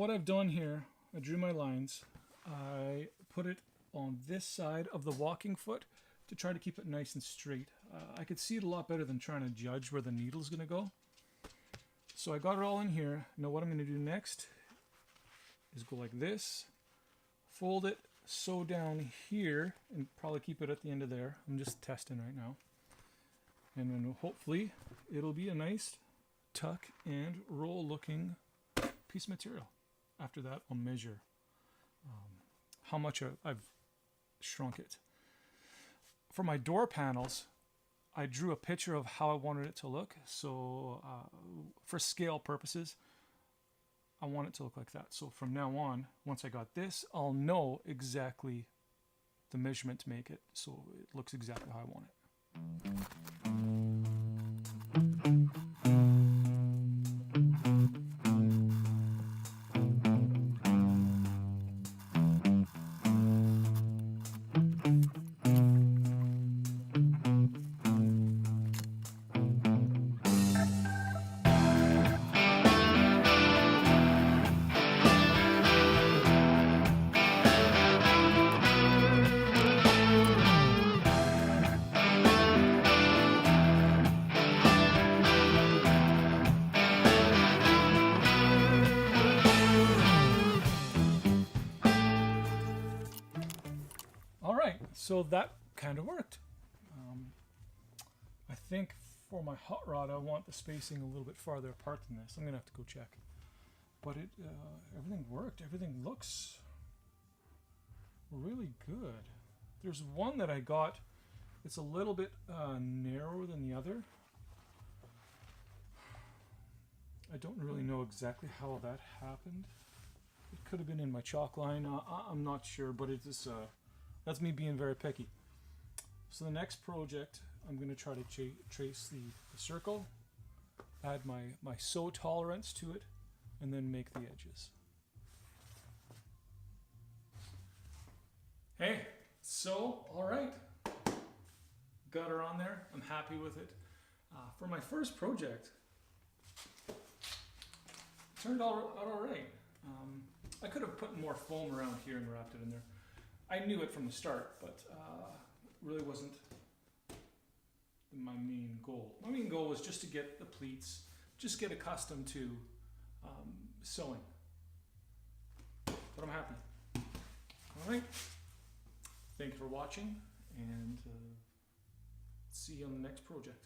what I've done here, I drew my lines. I put it on this side of the walking foot to try to keep it nice and straight. I could see it a lot better than trying to judge where the needle's going to go. So I got it all in here. Now what I'm going to do next is go like this, fold it, sew down here, and probably keep it at the end of there. I'm just testing right now. And then hopefully it'll be a nice tuck and roll looking piece of material. After that I'll measure how much I've shrunk it. For my door panels, I drew a picture of how I wanted it to look. So for scale purposes, I want it to look like that. So from now on, once I got this, I'll know exactly the measurement to make it so it looks exactly how I want it. So that kind of worked. I think for my hot rod, I want the spacing a little bit farther apart than this. I'm gonna have to go check. But everything worked. Everything looks really good. There's one that I got. It's a little bit narrower than the other. I don't really know exactly how that happened. It could have been in my chalk line. I'm not sure, but it is. That's me being very picky. So the next project, I'm going to try to trace the circle, add my sew tolerance to it, and then make the edges. Hey, so all right, got her on there. I'm happy with it. For my first project, it turned out all right. I could have put more foam around here and wrapped it in there. I knew it from the start, but it really wasn't my main goal. My main goal was just to get the pleats, just get accustomed to sewing. But I'm happy. All right. Thank you for watching, and see you on the next project.